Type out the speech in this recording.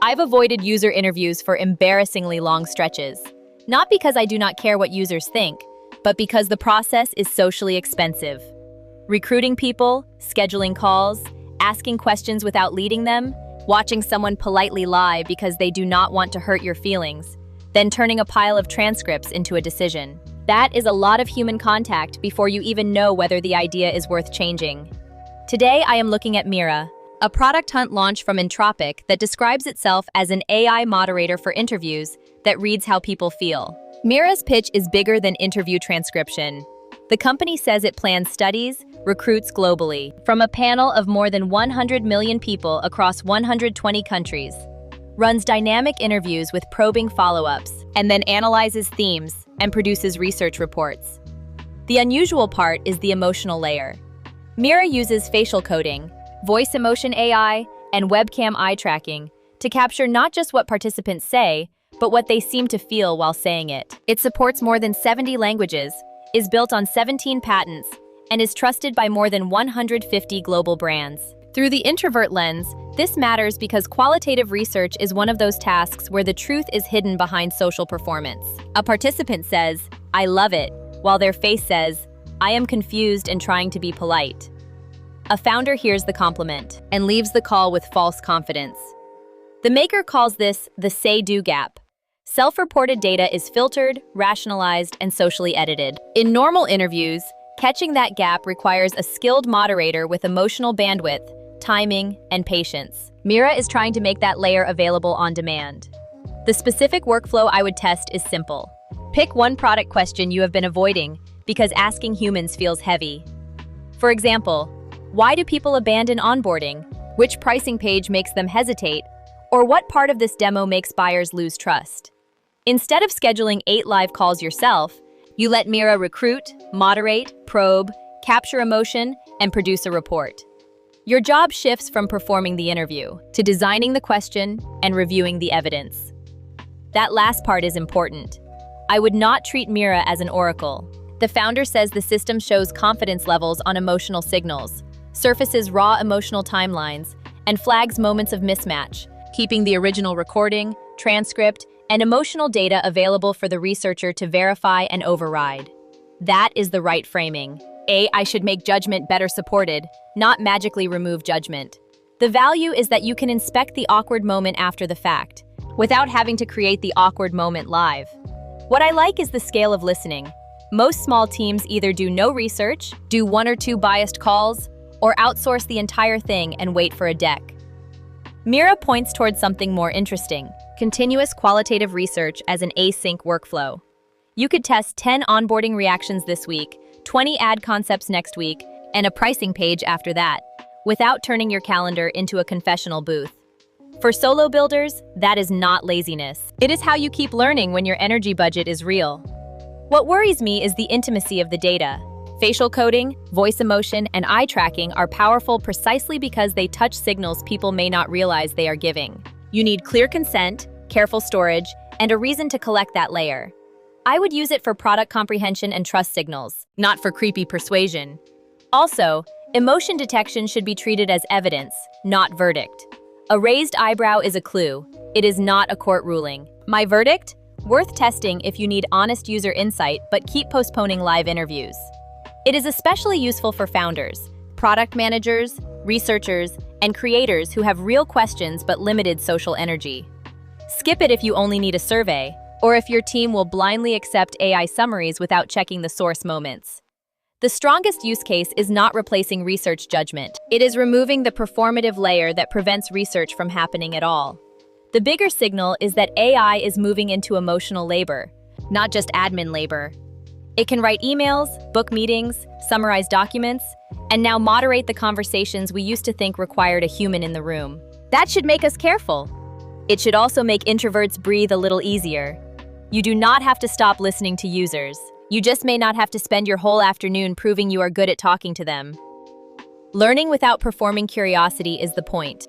I've avoided user interviews for embarrassingly long stretches. Not because I do not care what users think, but because the process is socially expensive. Recruiting people, scheduling calls, asking questions without leading them, watching someone politely lie because they do not want to hurt your feelings, then turning a pile of transcripts into a decision. That is a lot of human contact before you even know whether the idea is worth changing. Today, I am looking at Mira, a product hunt launch from Introvert that describes itself as an AI moderator for interviews that reads how people feel. Mira's pitch is bigger than interview transcription. The company says it plans studies, recruits globally, from a panel of more than 100 million people across 120 countries, runs dynamic interviews with probing follow-ups, and then analyzes themes and produces research reports. The unusual part is the emotional layer. Mira uses facial coding, voice emotion AI, and webcam eye tracking to capture not just what participants say, but what they seem to feel while saying it. It supports more than 70 languages, is built on 17 patents, and is trusted by more than 150 global brands. Through the introvert lens, this matters because qualitative research is one of those tasks where the truth is hidden behind social performance. A participant says, "I love it," while their face says, "I am confused and trying to be polite." A founder hears the compliment and leaves the call with false confidence. The maker calls this the say-do gap. Self-reported data is filtered, rationalized, and socially edited. In normal interviews, catching that gap requires a skilled moderator with emotional bandwidth, timing, and patience. Mira is trying to make that layer available on demand. The specific workflow I would test is simple. Pick one product question you have been avoiding because asking humans feels heavy. For example, why do people abandon onboarding? Which pricing page makes them hesitate? Or what part of this demo makes buyers lose trust? Instead of scheduling 8 live calls yourself, you let Mira recruit, moderate, probe, capture emotion, and produce a report. Your job shifts from performing the interview to designing the question and reviewing the evidence. That last part is important. I would not treat Mira as an oracle. The founder says the system shows confidence levels on emotional signals, surfaces raw emotional timelines, and flags moments of mismatch, keeping the original recording, transcript, and emotional data available for the researcher to verify and override. That is the right framing. I should make judgment better supported, not magically remove judgment. The value is that you can inspect the awkward moment after the fact, without having to create the awkward moment live. What I like is the scale of listening. Most small teams either do no research, do 1 or 2 biased calls, or outsource the entire thing and wait for a deck. Mira points towards something more interesting: continuous qualitative research as an async workflow. You could test 10 onboarding reactions this week, 20 ad concepts next week, and a pricing page after that, without turning your calendar into a confessional booth. For solo builders, that is not laziness. It is how you keep learning when your energy budget is real. What worries me is the intimacy of the data. Facial coding, voice emotion, and eye tracking are powerful precisely because they touch signals people may not realize they are giving. You need clear consent, careful storage, and a reason to collect that layer. I would use it for product comprehension and trust signals, not for creepy persuasion. Also, emotion detection should be treated as evidence, not verdict. A raised eyebrow is a clue. It is not a court ruling. My verdict? Worth testing if you need honest user insight, but keep postponing live interviews. It is especially useful for founders, product managers, researchers, and creators who have real questions but limited social energy. Skip it if you only need a survey, or if your team will blindly accept AI summaries without checking the source moments. The strongest use case is not replacing research judgment. It is removing the performative layer that prevents research from happening at all. The bigger signal is that AI is moving into emotional labor, not just admin labor. It can write emails, book meetings, summarize documents, and now moderate the conversations we used to think required a human in the room. That should make us careful. It should also make introverts breathe a little easier. You do not have to stop listening to users. You just may not have to spend your whole afternoon proving you are good at talking to them. Learning without performing curiosity is the point.